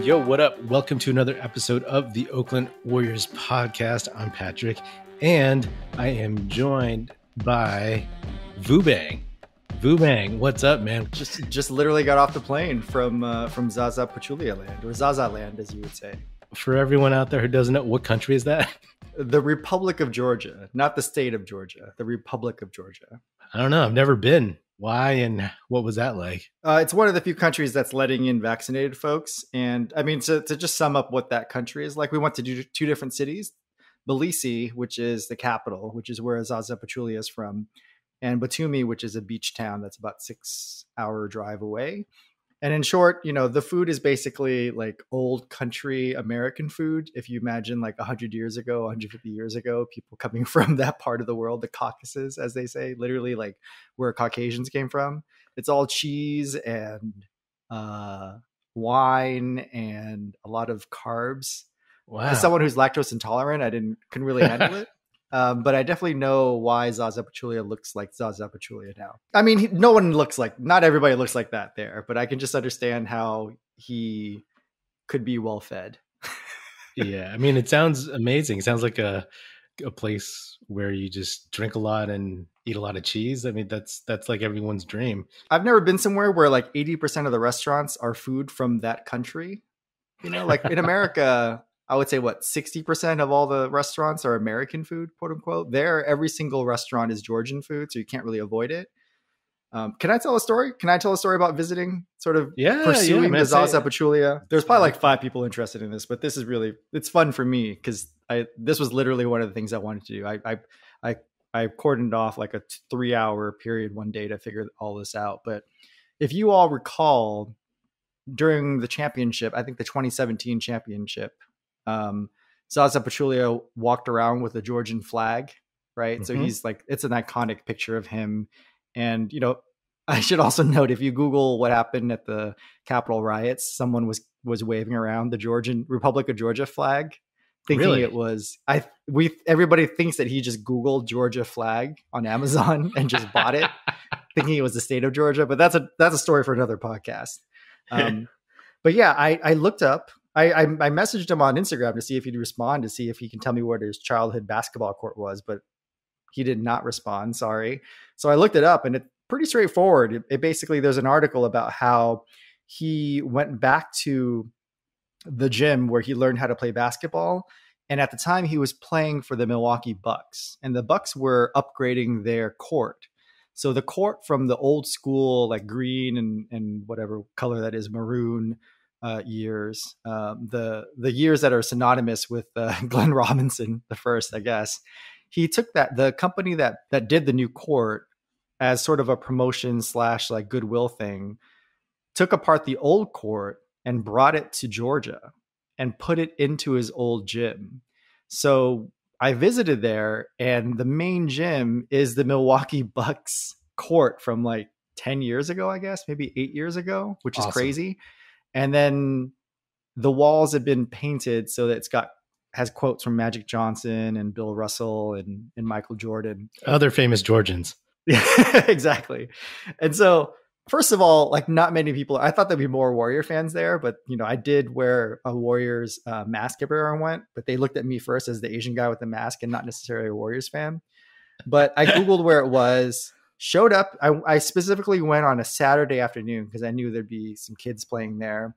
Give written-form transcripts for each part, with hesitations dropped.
Yo, what up? Welcome to another episode of the Oakland Warriors podcast. I'm Patrick, and I am joined by Vubang. Vubang, what's up, man? Just literally got off the plane from Zaza Pachulia land, or Zaza land, as you would say. For everyone out there who doesn't know, what country is that? The Republic of Georgia, not the state of Georgia, the Republic of Georgia. I don't know. I've never been. Why and what was that like? It's one of the few countries that's letting in vaccinated folks. And I mean, to just sum up what that country is like, we went to two different cities, Tbilisi, which is the capital, which is where Zaza Pachulia is from, and Batumi, which is a beach town that's about 6-hour drive away. And in short, you know, the food is basically like old country American food. If you imagine like 100 years ago, 150 years ago, people coming from that part of the world, the Caucasus, as they say, literally like where Caucasians came from. It's all cheese and wine and a lot of carbs. Wow. As someone who's lactose intolerant, couldn't really handle it. But I definitely know why Zaza Pachulia looks like Zaza Pachulia now. I mean, not everybody looks like that there, but I can just understand how he could be well fed. Yeah, I mean, it sounds amazing. It sounds like a place where you just drink a lot and eat a lot of cheese. I mean, that's like everyone's dream. I've never been somewhere where like 80% of the restaurants are food from that country. You know, like in America, I would say 60% of all the restaurants are American food, quote unquote. There, every single restaurant is Georgian food, so you can't really avoid it. Can I tell a story? Can I tell a story about visiting, sort of pursuing the Zaza Pachulia? There's probably like 5 people interested in this, but this is it's fun for me because this was literally one of the things I wanted to do. I cordoned off like a 3-hour period one day to figure all this out. But if you all recall, during the championship, I think the 2017 championship, Zaza Pachulia walked around with a Georgian flag, right? Mm-hmm. So he's like, it's an iconic picture of him. And, you know, I should also note, if you Google what happened at the Capitol riots, someone was waving around the Republic of Georgia flag, thinking really? It was, everybody thinks that he just Googled Georgia flag on Amazon and just bought it, thinking it was the state of Georgia. But that's a story for another podcast. But yeah, I looked up, I messaged him on Instagram to see if he'd respond, to see if he can tell me where his childhood basketball court was, but he did not respond. Sorry. So I looked it up, and it's pretty straightforward. It basically, there's an article about how he went back to the gym where he learned how to play basketball. And at the time he was playing for the Milwaukee Bucks, and the Bucks were upgrading their court. So the court from the old school, like green and whatever color that is, maroon, years, the years that are synonymous with Glenn Robinson the first, I guess. He took the company that did the new court as sort of a promotion / like goodwill thing, took apart the old court and brought it to Georgia and put it into his old gym. So I visited there, and the main gym is the Milwaukee Bucks court from like 10 years ago, I guess, maybe 8 years ago, which is crazy. And then the walls have been painted so that has quotes from Magic Johnson and Bill Russell and Michael Jordan. Other famous Georgians. Yeah, exactly. And so, first of all, like not many people, I thought there'd be more Warrior fans there, but you know, I did wear a Warriors mask everywhere I went, but they looked at me first as the Asian guy with the mask and not necessarily a Warriors fan. But I Googled where it was, showed up. I specifically went on a Saturday afternoon because I knew there'd be some kids playing there.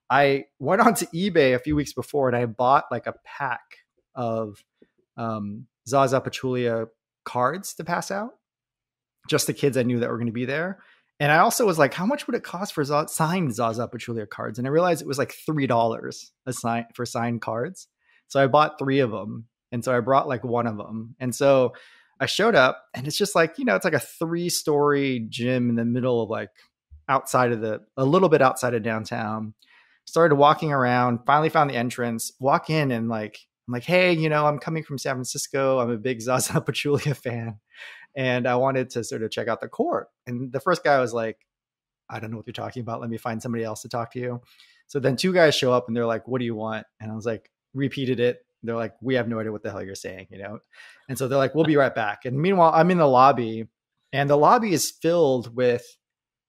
I went onto eBay a few weeks before, and I bought like a pack of Zaza Pachulia cards to pass out, just the kids I knew that were going to be there. And I also was like, how much would it cost for signed Zaza Pachulia cards? And I realized it was like $3 for signed cards. So I bought 3 of them. And so I brought like one of them. And so I showed up, and it's just like, you know, it's like a 3-story gym in the middle of like a little bit outside of downtown. Started walking around, finally found the entrance, walk in, and like, I'm like, hey, you know, I'm coming from San Francisco. I'm a big Zaza Pachulia fan, and I wanted to sort of check out the court. And the first guy was like, I don't know what you're talking about. Let me find somebody else to talk to you. So then 2 guys show up, and they're like, what do you want? And I was like, repeated it. They're like, we have no idea what the hell you're saying, you know? And so they're like, we'll be right back. And meanwhile, I'm in the lobby, and the lobby is filled with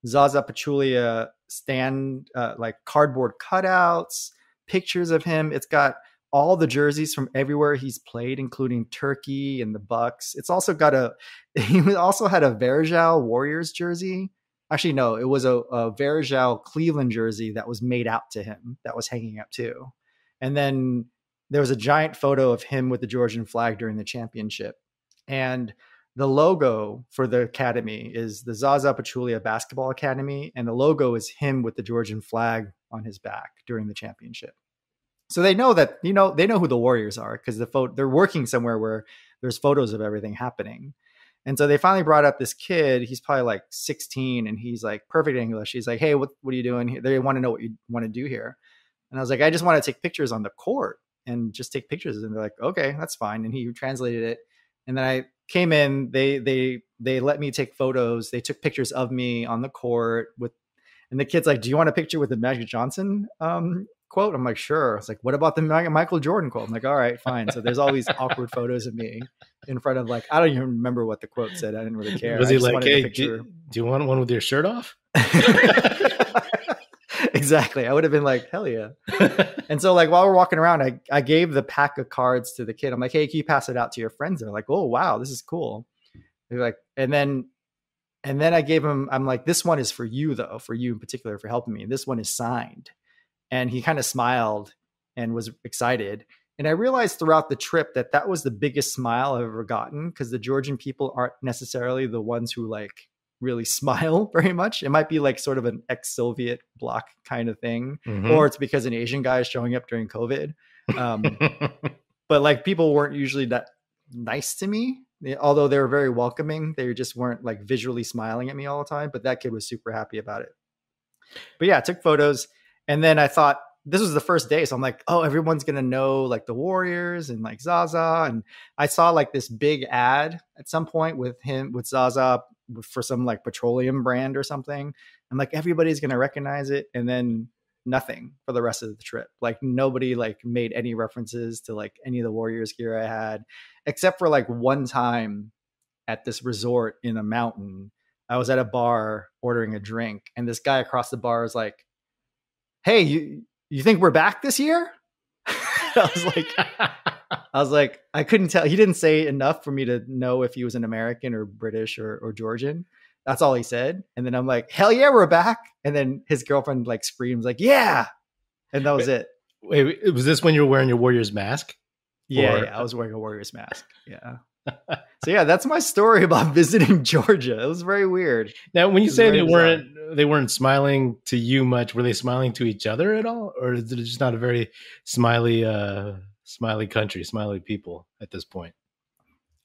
Zaza Pachulia stand, like cardboard cutouts, pictures of him. It's got all the jerseys from everywhere he's played, including Turkey and the Bucks. It's also got he also had a Varejao Warriors jersey. Actually, no, it was a Varejao Cleveland jersey that was made out to him that was hanging up too. And then there was a giant photo of him with the Georgian flag during the championship. And the logo for the academy is the Zaza Pachulia Basketball Academy. And the logo is him with the Georgian flag on his back during the championship. So they know that, they know who the Warriors are because they're working somewhere where there's photos of everything happening. And so they finally brought up this kid. He's probably like 16 and he's like perfect English. He's like, hey, what are you doing here? They want to know what you want to do here. And I was like, I just want to take pictures on the court and just take pictures. And they're like, okay, that's fine. And he translated it. And then I came in, they let me take photos. They took pictures of me on the court and the kid's like, do you want a picture with the Magic Johnson quote? I'm like, sure. It's like, what about the Michael Jordan quote? I'm like, all right, fine. So there's all these awkward photos of me in front of I don't even remember what the quote said. I didn't really care. Was he like, hey, do you want one with your shirt off? Exactly. I would have been like, hell yeah. And so while we're walking around, I gave the pack of cards to the kid. I'm like, hey, can you pass it out to your friends? And they're like, oh, wow, this is cool. They're like, and then I gave him, I'm like, this one is for you though, for you in particular for helping me. This one is signed. And he kind of smiled and was excited. And I realized throughout the trip that was the biggest smile I've ever gotten because the Georgian people aren't necessarily the ones who really smile very much. It might be sort of an ex-Soviet bloc kind of thing, or it's because an Asian guy is showing up during COVID. But people weren't usually that nice to me, although they were very welcoming. They just weren't visually smiling at me all the time. But that kid was super happy about it. But yeah, I took photos. And then I thought this was the first day. So I'm like, oh, everyone's going to know the Warriors and Zaza. And I saw this big ad at some point with Zaza for some petroleum brand or something. I'm like, everybody's going to recognize it. And then nothing for the rest of the trip. Nobody made any references to any of the Warriors gear I had, except for one time at this resort in a mountain. I was at a bar ordering a drink and this guy across the bar is like, hey, you think we're back this year? I was like, I couldn't tell. He didn't say enough for me to know if he was an American or British or Georgian. That's all he said. And then I'm like, hell yeah, we're back. And then his girlfriend screams yeah. And that was it. Wait, was this when you were wearing your Warriors mask? Yeah, I was wearing a Warriors mask. Yeah. So yeah, that's my story about visiting Georgia. It was very weird. Now, when you say they weren't smiling to you much, were they smiling to each other at all, or is it just not a very smiley country, smiley people at this point?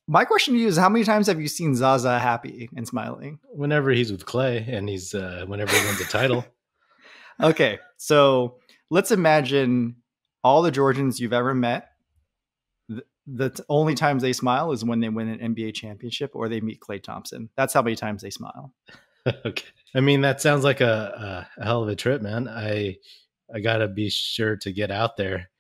My question to you is, how many times have you seen Zaza happy and smiling? Whenever he's with Clay, and he's whenever he wins a title. Okay, so let's imagine all the Georgians you've ever met. The only times they smile is when they win an NBA championship or they meet Klay Thompson. That's how many times they smile. Okay. I mean, that sounds like a hell of a trip, man. I got to be sure to get out there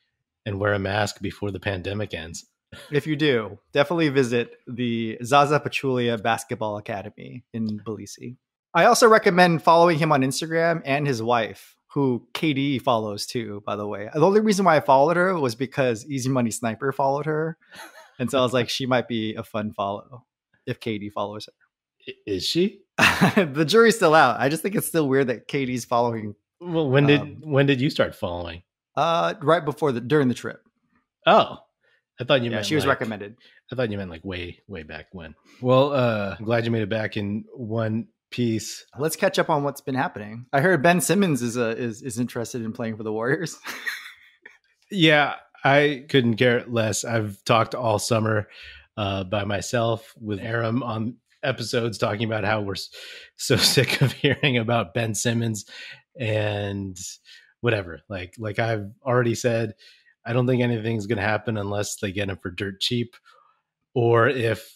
and wear a mask before the pandemic ends. If you do, definitely visit the Zaza Pachulia Basketball Academy in Tbilisi. I also recommend following him on Instagram and his wife, who KD follows too, by the way. The only reason why I followed her was because Easy Money Sniper followed her. And so I was like, she might be a fun follow if KD follows her. Is she? The jury's still out. I just think it's still weird that KD's following. Well, when did you start following? Right before during the trip. Oh, I thought you meant she was recommended. I thought you meant way back when. Well, I'm glad you made it back in one piece. Let's catch up on what's been happening. I heard Ben Simmons is interested in playing for the Warriors. Yeah, I couldn't care less. I've talked all summer by myself with Aram on episodes talking about how we're so sick of hearing about Ben Simmons and whatever. Like I've already said, I don't think anything's going to happen unless they get him for dirt cheap, or if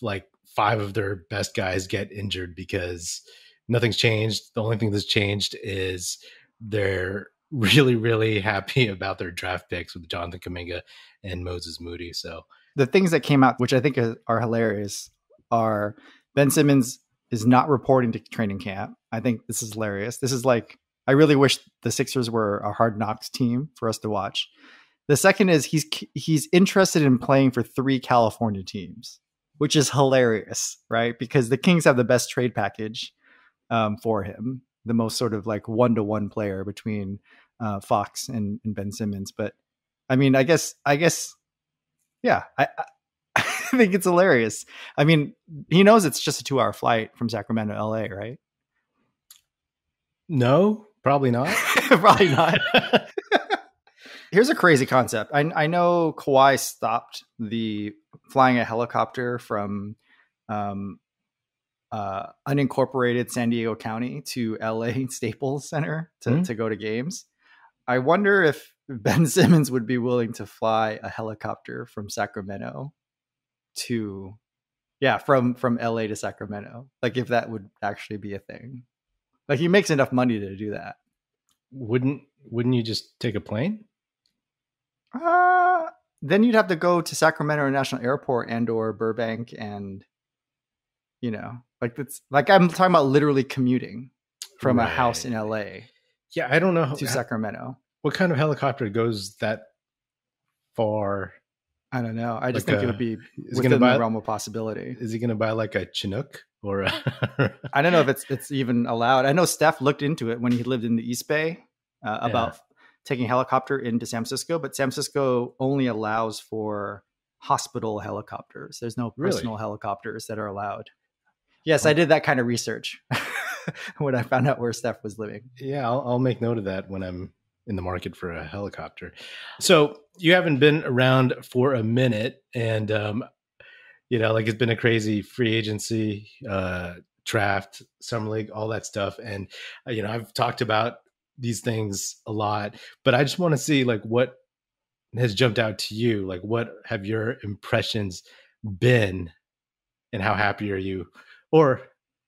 5 of their best guys get injured, because nothing's changed. The only thing that's changed is they're really, really happy about their draft picks with Jonathan Kuminga and Moses Moody. So the things that came out, which I think are hilarious, are Ben Simmons is not reporting to training camp. I think this is hilarious. This is I really wish the Sixers were a Hard Knocks team for us to watch. The second is he's interested in playing for 3 California teams, which is hilarious, right? Because the Kings have the best trade package for him, the most sort of like 1-to-1 player between Fox and Ben Simmons. But I mean, I guess, yeah, I think it's hilarious. I mean, he knows it's just a 2-hour flight from Sacramento to LA, right? No, probably not. Probably not. Here's a crazy concept. I know Kawhi stopped the flying a helicopter from unincorporated San Diego County to LA Staples Center to go to games. I wonder if Ben Simmons would be willing to fly a helicopter from Sacramento to, from LA to Sacramento. Like if that would actually be a thing. Like he makes enough money to do that. Wouldn't you just take a plane? Then you'd have to go to Sacramento International Airport and or Burbank, and like it's like I'm talking about literally commuting from a house in LA. Yeah, I don't know to Sacramento. What kind of helicopter goes that far? I don't know. I just think it would be within the realm of possibility. Is he going to buy like a Chinook or? I don't know if it's even allowed. I know Steph looked into it when he lived in the East Bay about taking a helicopter into San Francisco, but San Francisco only allows for hospital helicopters. There's no personal helicopters that are allowed. Yes, I did that kind of research when I found out where Steph was living. Yeah, I'll make note of that when I'm in the market for a helicopter. So you haven't been around for a minute, and like it's been a crazy free agency, draft, summer league, all that stuff. And I've talked about these things a lot, but I just want to see like what has jumped out to you. Like what have your impressions been, and how happy are you or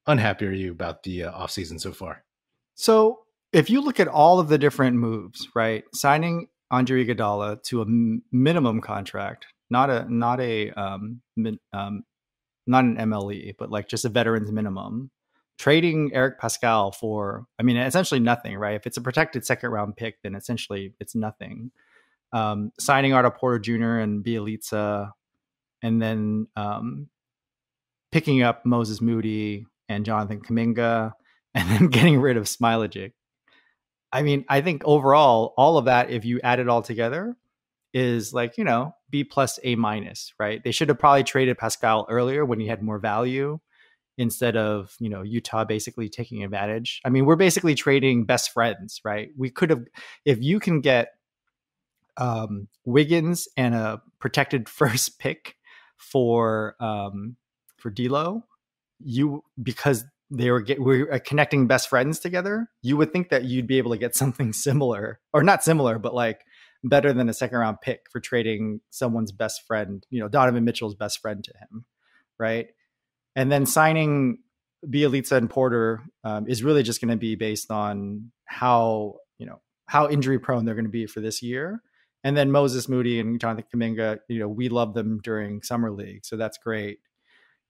unhappy are you about the offseason so far? So if you look at all of the different moves, right? Signing Andre Iguodala to a minimum contract, not an MLE, but like just a veteran's minimum. Trading Eric Pascal for, essentially nothing, right? If it's a protected second round pick, then essentially it's nothing. Signing Otto Porter Jr. and Bjelica, and then picking up Moses Moody and Jonathan Kuminga, and then getting rid of Smilagic. I think overall, all of that, if you add it all together, is like, B plus A minus, right? They should have probably traded Pascal earlier when he had more value, instead of, Utah basically taking advantage. We're basically trading best friends, right? We could have, if you can get Wiggins and a protected first pick for D'Lo, because we're connecting best friends together, you would think that you'd be able to get something similar, or not similar, but like better than a second round pick for trading someone's best friend, Donovan Mitchell's best friend to him, right? And then signing Bjelica and Porter is really just going to be based on how injury prone they're going to be for this year. And then Moses Moody and Jonathan Kuminga, we love them during summer league, so that's great.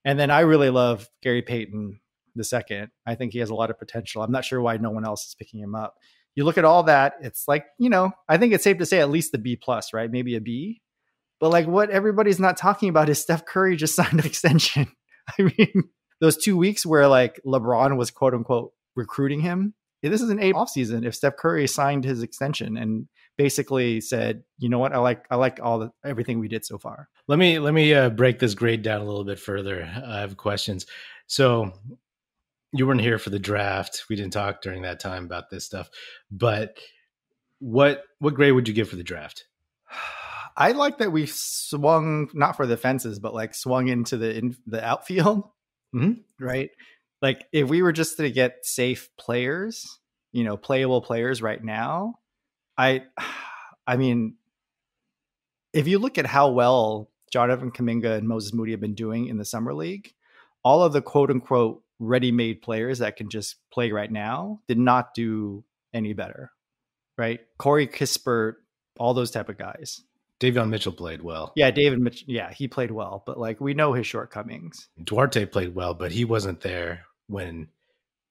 And then I really love Gary Payton II. I think he has a lot of potential. I'm not sure why no one else is picking him up. You look at all that, it's like, I think it's safe to say at least the B plus, right? Maybe a B. But like what everybody's not talking about is Steph Curry just signed an extension. Those 2 weeks where like LeBron was quote unquote recruiting him, this is an offseason. If Steph Curry signed his extension and basically said, you know what, I like everything we did so far. Let me break this grade down a little bit further. I have questions. So you weren't here for the draft. We didn't talk during that time about this stuff, but what grade would you give for the draft? I like that we swung, not for the fences, but like swung into the outfield, right? Like if we were just to get safe players, playable players right now, I mean, if you look at how well Jonathan Kuminga and Moses Moody have been doing in the summer league, all of the quote unquote ready-made players that can just play right now did not do any better, right? Corey Kispert, all those type of guys. Davion Mitchell played well. Yeah, David Mitchell. Yeah, he played well, but like we know his shortcomings. Duarte played well, but he wasn't there when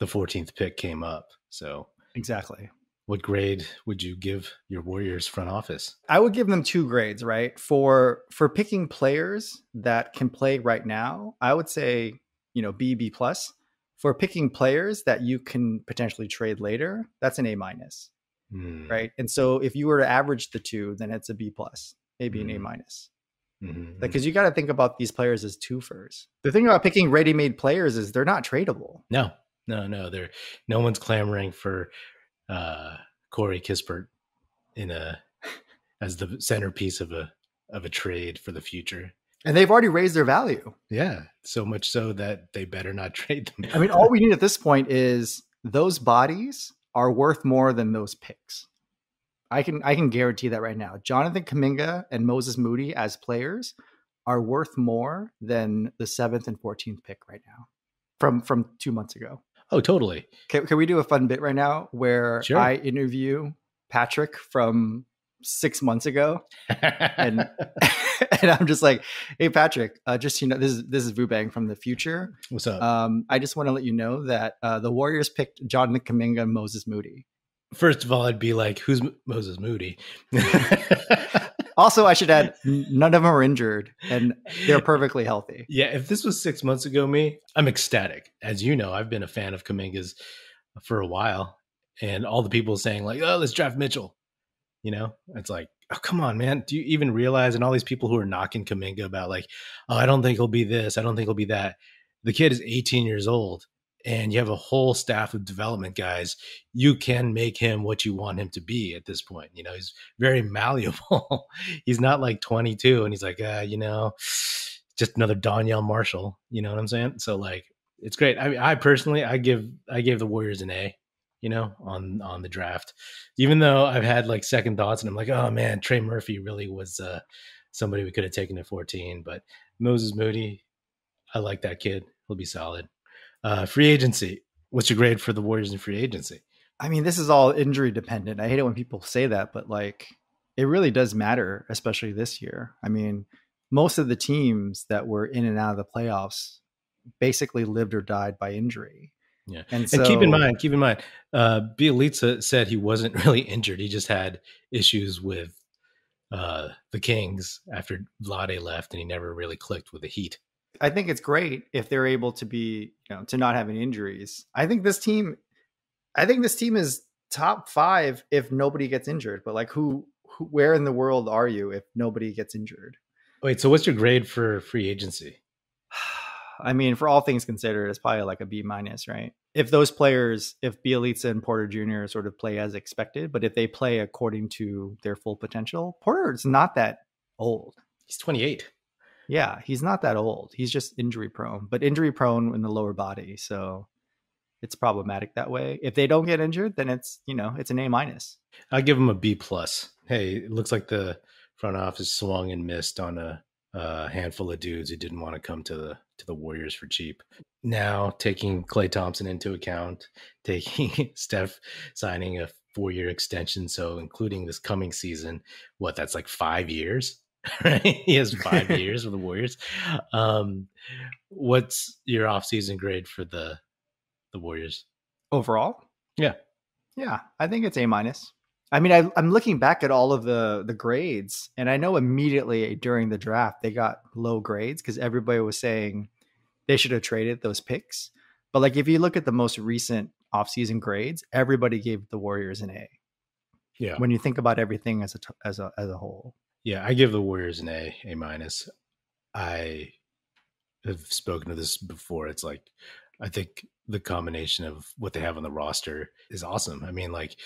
the 14th pick came up. So Exactly. What grade would you give your Warriors front office? I would give them 2 grades, right? For picking players that can play right now, I would say, B plus. For picking players that you can potentially trade later, that's an A minus, right? And so if you were to average the two, then it's a B plus, maybe an A minus. Because you got to think about these players as twofers. The thing about picking ready-made players is they're not tradable. No. No one's clamoring for Corey Kispert as the centerpiece of a trade for the future. And they've already raised their value. Yeah, so much so that they better not trade them. I mean, all we need at this point is those bodies are worth more than those picks. I can guarantee that right now. Jonathan Kuminga and Moses Moody as players are worth more than the 7th and 14th pick right now from 2 months ago. Oh, totally. Can we do a fun bit right now where Sure. I interview Patrick from 6 months ago, and and I'm just like, hey Patrick, just this is Vubang from the future. What's up? I just want to let you know that the Warriors picked Jonathan Kuminga and Moses Moody. First of all, I'd be like, who's Moses Moody? Also, I should add, none of them are injured and they're perfectly healthy. Yeah, if this was 6 months ago, I'm ecstatic. As you know, I've been a fan of Kuminga's for a while, and all the people saying like, "Oh, let's draft Mitchell." It's like, oh, come on, man. Do you even realize? And all these people who are knocking Kuminga about like, oh, I don't think he'll be this. I don't think he'll be that. The kid is 18 years old, and you have a whole staff of development guys. You can make him what you want him to be at this point. He's very malleable. He's not like 22 and he's like, just another Donyell Marshall. You know what I'm saying? So like, it's great. I mean, I personally, I gave the Warriors an A, on the draft, even though I've had like second thoughts and I'm like, oh man, Trey Murphy really was somebody we could have taken at 14, but Moses Moody, I like that kid. He'll be solid. Free agency. What's your grade for the Warriors in free agency? I mean, this is all injury dependent. I hate it when people say that, but like, it really does matter, especially this year. I mean, most of the teams that were in and out of the playoffs basically lived or died by injury. Yeah. And keep in mind, Bielitsa said he wasn't really injured. He just had issues with the Kings after Vlade left, and he never really clicked with the Heat. I think it's great if they're able to be, to not have any injuries. I think this team is top 5 if nobody gets injured. But like, where in the world are you if nobody gets injured? Wait, so what's your grade for free agency? I mean, for all things considered, it's probably like a B minus, right? If those players, if Bielitsa and Porter Jr. sort of play as expected, but if they play according to their full potential, Porter's not that old. He's 28. Yeah, he's not that old. He's just injury prone, but injury prone in the lower body. So it's problematic that way. If they don't get injured, then it's an A minus. I'll give him a B plus. Hey, it looks like the front office swung and missed on a handful of dudes who didn't want to come to the Warriors for cheap. Now taking Klay Thompson into account, taking Steph signing a 4-year extension, so including this coming season, that's like 5 years, right? He has 5 years with the Warriors. What's your offseason grade for the Warriors overall? Yeah, I think it's A minus. I mean, I'm looking back at all of the grades, and I know immediately during the draft they got low grades because everybody was saying they should have traded those picks. But like, if you look at the most recent offseason grades, everybody gave the Warriors an A. Yeah. When you think about everything as a whole. Yeah, I give the Warriors an A minus. I have spoken to this before. It's like, I think the combination of what they have on the roster is awesome. I mean, like,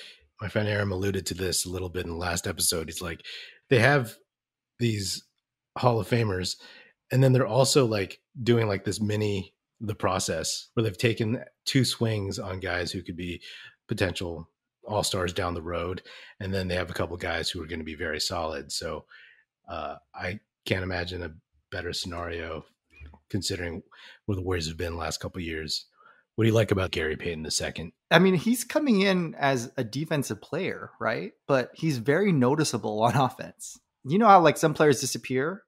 my friend Aram alluded to this a little bit in the last episode. He's like, they have these Hall of Famers, and then they're also like doing like this the process where they've taken 2 swings on guys who could be potential all-stars down the road. And then they have a couple guys who are going to be very solid. So I can't imagine a better scenario considering where the Warriors have been the last couple of years. What do you like about Gary Payton II? I mean, he's coming in as a defensive player, right? But he's very noticeable on offense. You know how like some players disappear?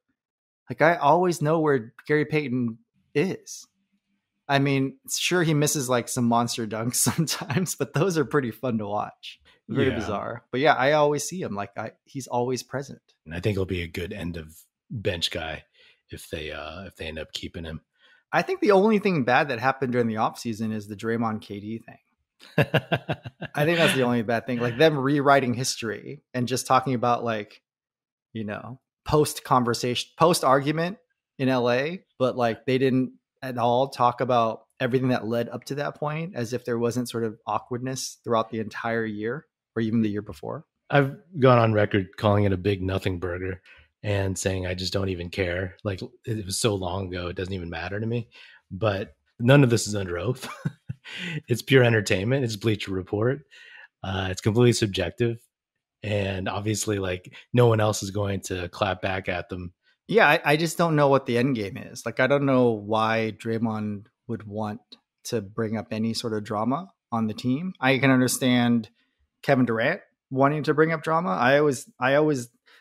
Like, I always know where Gary Payton is. I mean, sure, he misses like some monster dunks sometimes, but those are pretty fun to watch. Very bizarre. But yeah, I always see him. Like he's always present. And I think he'll be a good end of bench guy if they end up keeping him. I think the only thing bad that happened during the offseason is the Draymond KD thing. I think that's the only bad thing. Like them rewriting history and just talking about like, you know, post argument in LA, but like they didn't at all talk about everything that led up to that point, as if there wasn't sort of awkwardness throughout the entire year or even the year before. I've gone on record calling it a big nothing burger and saying I just don't even care. Like it was so long ago, it doesn't even matter to me. But none of this is under oath. It's pure entertainment. It's Bleacher Report. It's completely subjective. And obviously, like no one else is going to clap back at them. Yeah, I just don't know what the end game is. Like, I don't know why Draymond would want to bring up any sort of drama on the team. I can understand Kevin Durant wanting to bring up drama. I always,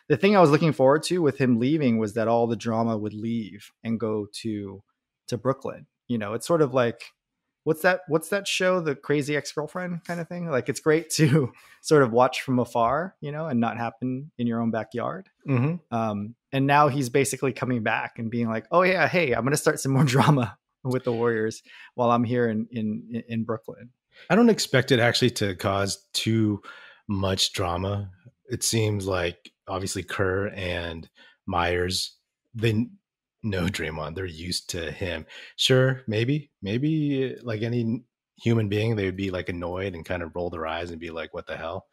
the thing I was looking forward to with him leaving was that all the drama would leave and go to Brooklyn. You know, it's sort of like, what's that show, The Crazy Ex-Girlfriend kind of thing? Like, it's great to sort of watch from afar, you know, and not happen in your own backyard. Mm-hmm. And now he's basically coming back and being like, oh yeah, hey, I'm going to start some more drama with the Warriors while I'm here in Brooklyn. I don't expect it actually to cause too much drama. It seems like obviously Kerr and Myers, they know Draymond. They're used to him. Sure, maybe like any human being, they would be like annoyed and kind of roll their eyes and be like, what the hell?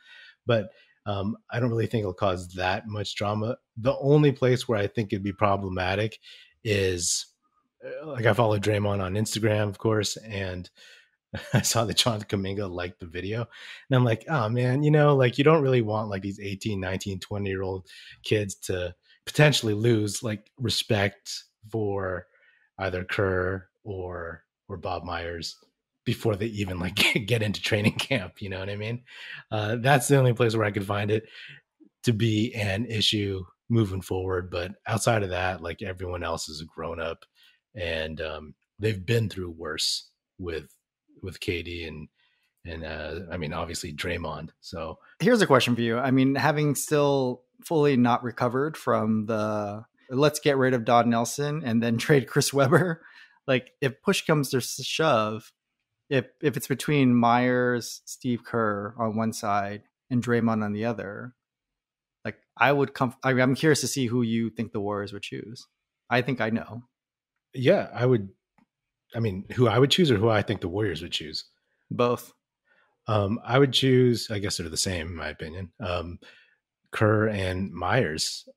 But I don't really think it'll cause that much drama. The only place where I think it'd be problematic is like I follow Draymond on Instagram, of course, and I saw that John Kuminga liked the video. And I'm like, oh man, you know, like you don't really want like these 18, 19, 20-year-old kids to potentially lose like respect for either Kerr or Bob Myers before they even like get into training camp. You know what I mean? That's the only place where I could find it to be an issue moving forward. But outside of that, like everyone else is a grown up and they've been through worse with KD and I mean, obviously Draymond. So here's a question for you. I mean, having still fully not recovered from the let's get rid of Don Nelson and then trade Chris Webber, like if push comes to shove, if it's between Myers, Steve Kerr on one side and Draymond on the other, like I'm curious to see who you think the Warriors would choose. I think I know. Yeah, I mean, who I would choose or who I think the Warriors would choose? Both. I would choose, I guess they're the same in my opinion. Kerr and Myers.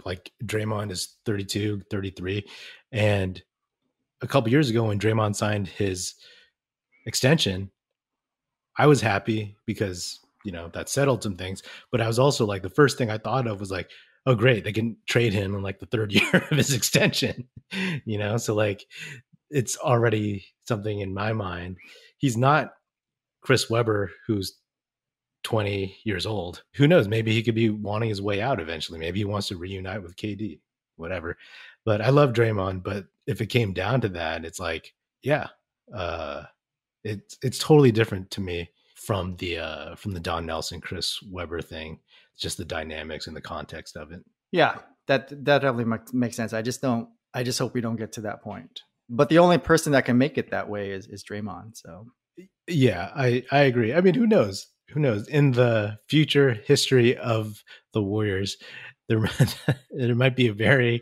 Like Draymond is 32, 33. And a couple years ago when Draymond signed his extension, I was happy because, you know, that settled some things. But I was also like, the first thing I thought of was like, oh, great, they can trade him in like the third year of his extension, you know? So like, it's already something in my mind. He's not Chris Webber, who's 20 years old. Who knows? Maybe he could be wanting his way out eventually. Maybe he wants to reunite with KD, whatever. But I love Draymond. But if it came down to that, it's like, yeah, it's totally different to me from the Don Nelson, Chris Webber thing. It's just the dynamics and the context of it. Yeah, that definitely makes sense. I just hope we don't get to that point. But the only person that can make it that way is Draymond. So yeah, I agree. I mean, who knows? Who knows? In the future history of the Warriors, there might be a very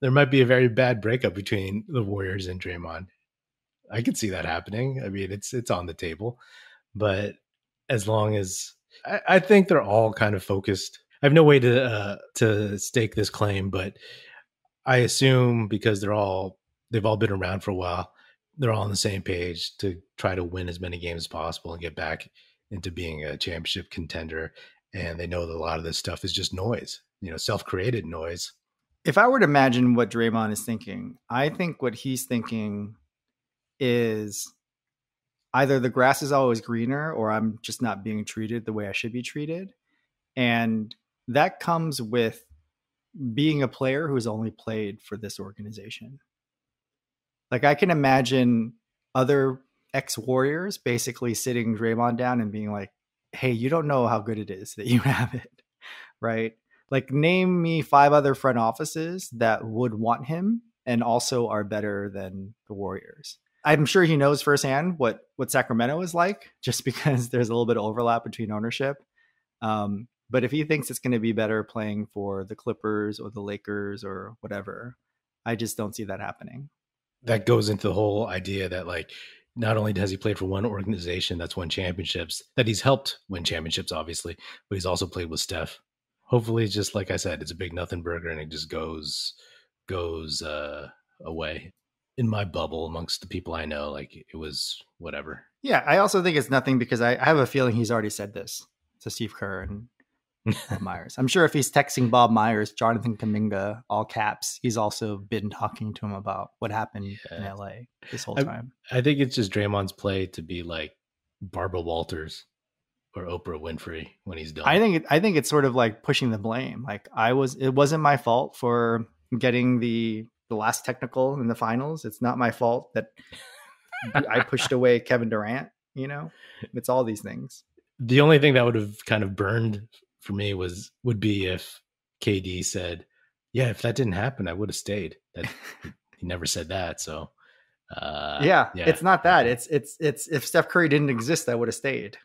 bad breakup between the Warriors and Draymond. I could see that happening. I mean, it's on the table, but as long as I think they're all kind of focused. I have no way to stake this claim, but I assume because they've all been around for a while, they're all on the same page to try to win as many games as possible and get back into being a championship contender. And they know that a lot of this stuff is just noise, you know, self-created noise. If I were to imagine what Draymond is thinking, I think what he's thinking is either the grass is always greener or I'm just not being treated the way I should be treated. And that comes with being a player who's only played for this organization. Like I can imagine other ex-Warriors basically sitting Draymond down and being like, hey, you don't know how good it is that you have it, right? Like name me 5 other front offices that would want him and also are better than the Warriors. I'm sure he knows firsthand what Sacramento is like, just because there's a little bit of overlap between ownership. But if he thinks it's going to be better playing for the Clippers or the Lakers or whatever, I just don't see that happening. That goes into the whole idea that like, not only has he played for one organization that's won championships, that he's helped win championships, obviously, but he's also played with Steph. Hopefully, just like I said, it's a big nothing burger and it just goes away. In my bubble amongst the people I know, like it was whatever. Yeah, I also think it's nothing because I have a feeling he's already said this to Steve Kerr and Bob Myers. I'm sure if he's texting Bob Myers, Jonathan Kuminga, all caps, he's also been talking to him about what happened in LA this whole time. I think it's just Draymond's play to be like Barbara Walters or Oprah Winfrey when he's done. I think it's sort of like pushing the blame. Like it wasn't my fault for getting the last technical in the finals. It's not my fault that I pushed away Kevin Durant, you know? It's all these things. The only thing that would have kind of burned for me would be if KD said, yeah, if that didn't happen, I would have stayed. That he never said that. So yeah, it's not that. It's if Steph Curry didn't exist, I would have stayed.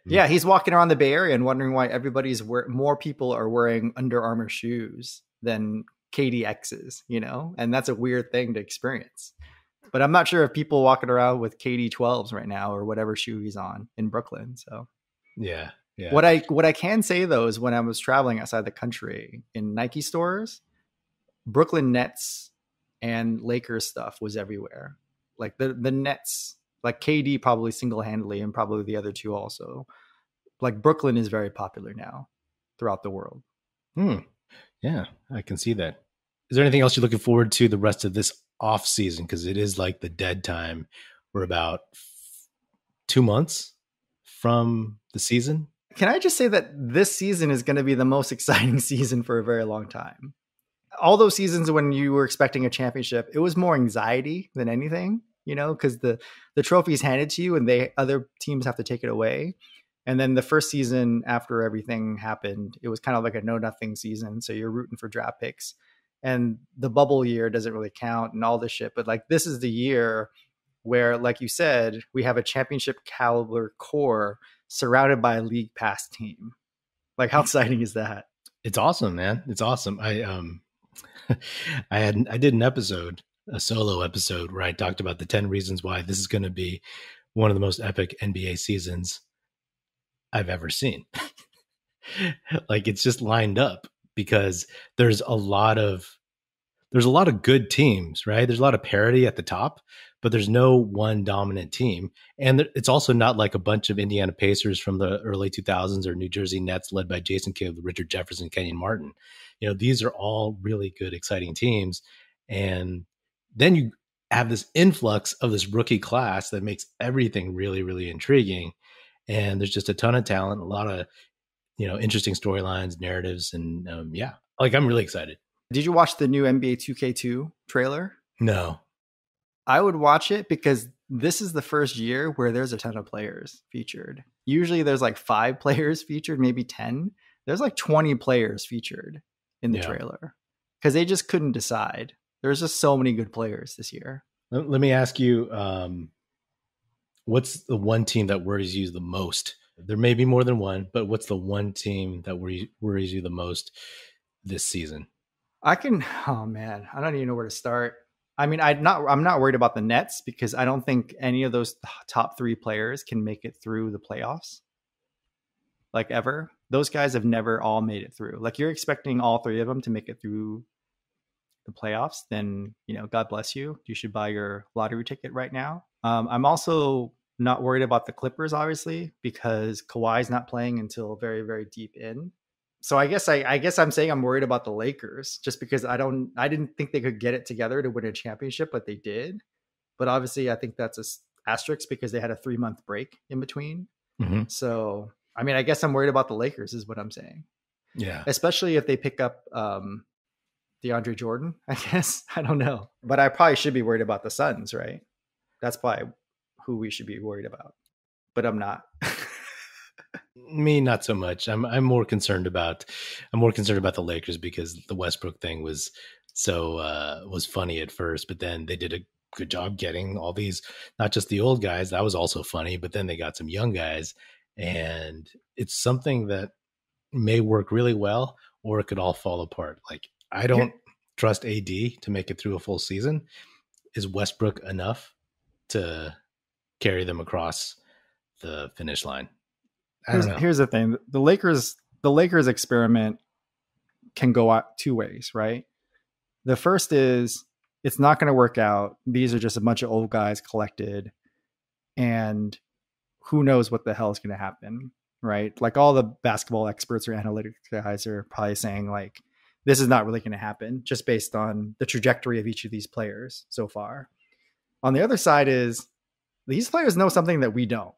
Yeah, he's walking around the Bay Area and wondering why more people are wearing Under Armour shoes than KDXs, you know? And that's a weird thing to experience. But I'm not sure if people walking around with KD 12s right now or whatever shoe he's on in Brooklyn. So yeah. What I can say though is when I was traveling outside the country in Nike stores, Brooklyn Nets and Lakers stuff was everywhere. Like the Nets, like KD probably single-handedly and probably the other two also. Like Brooklyn is very popular now throughout the world. Yeah, I can see that. Is there anything else you're looking forward to the rest of this off season? Because it is like the dead time. We're about 2 months from the season. Can I just say that this season is going to be the most exciting season for a very long time? All those seasons when you were expecting a championship, it was more anxiety than anything, you know, because the trophy is handed to you and other teams have to take it away. And then the first season after everything happened, it was kind of like a know-nothing season. So you're rooting for draft picks. And the bubble year doesn't really count and all this shit. But like this is the year where, like you said, we have a championship caliber core surrounded by a league pass team. Like how exciting is that? It's awesome, man. It's awesome. I did an episode, a solo episode where I talked about the 10 reasons why this is going to be one of the most epic NBA seasons I've ever seen. Like it's just lined up because there's a lot of good teams, right? There's a lot of parity at the top, but there's no one dominant team. And it's also not like a bunch of Indiana Pacers from the early 2000s or New Jersey Nets led by Jason Kidd, Richard Jefferson, Kenyon Martin. You know, these are all really good, exciting teams. And then you have this influx of this rookie class that makes everything really, really intriguing. And there's just a ton of talent, a lot of, you know, interesting storylines, narratives. And like I'm really excited. Did you watch the new NBA 2K2 trailer? No. I would watch it because this is the first year where there's a ton of players featured. Usually there's like 5 players featured, maybe 10. There's like 20 players featured in the trailer because they just couldn't decide. There's just so many good players this year. Let me ask you, what's the one team that worries you the most? There may be more than one, but what's the one team that worries you the most this season? Oh man, I don't even know where to start. I mean, I'm not worried about the Nets because I don't think any of those top 3 players can make it through the playoffs. Like ever. Those guys have never all made it through. Like you're expecting all 3 of them to make it through the playoffs, then, you know, God bless you. You should buy your lottery ticket right now. I'm also not worried about the Clippers, obviously, because Kawhi's not playing until very, very deep in. So I guess I'm saying I'm worried about the Lakers just because I didn't think they could get it together to win a championship, but they did. But obviously I think that's a asterisk because they had a 3-month break in between. Mm-hmm. So, I mean, I guess I'm worried about the Lakers is what I'm saying. Yeah. Especially if they pick up DeAndre Jordan, I guess. I don't know. But I probably should be worried about the Suns, right? That's probably who we should be worried about. But I'm not. Me, not so much. I'm more concerned about the Lakers because the Westbrook thing was was funny at first, but then they did a good job getting all these, not just the old guys. That was also funny, but then they got some young guys, and it's something that may work really well, or it could all fall apart. Like, I don't trust AD to make it through a full season. Is Westbrook enough to carry them across the finish line? I don't know. Here's the thing. The Lakers experiment can go out two ways, right? The first is it's not going to work out. These are just a bunch of old guys collected, and who knows what the hell is going to happen, right? Like, all the basketball experts or analytics guys are probably saying, like, this is not really going to happen just based on the trajectory of each of these players so far. On the other side is these players know something that we don't.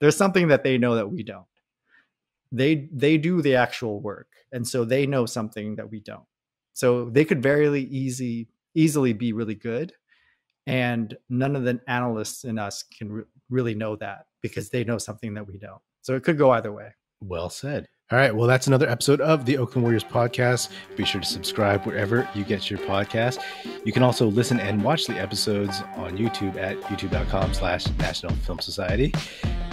There's something that they know that we don't. They do the actual work. And so they know something that we don't. So they could very easily be really good. And none of the analysts in us can really know that because they know something that we don't. So it could go either way. Well said. All right. Well, that's another episode of the Oakland Warriors podcast. Be sure to subscribe wherever you get your podcast. You can also listen and watch the episodes on YouTube at youtube.com/National Film Society.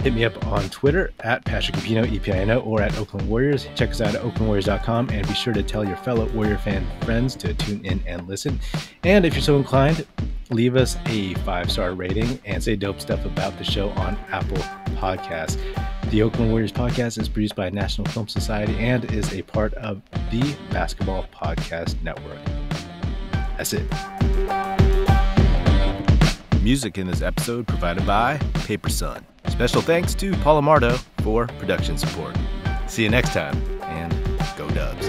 Hit me up on Twitter at Patrick Epino, EPINO, or at Oakland Warriors. Check us out at oaklandwarriors.com, and be sure to tell your fellow Warrior fan friends to tune in and listen. And if you're so inclined, leave us a 5-star rating and say dope stuff about the show on Apple Podcasts. The Oakland Warriors podcast is produced by National Film Society and is a part of the Basketball Podcast Network. That's it. Music in this episode provided by Paper Sun. Special thanks to Paul Amardo for production support. See you next time, and go Dubs.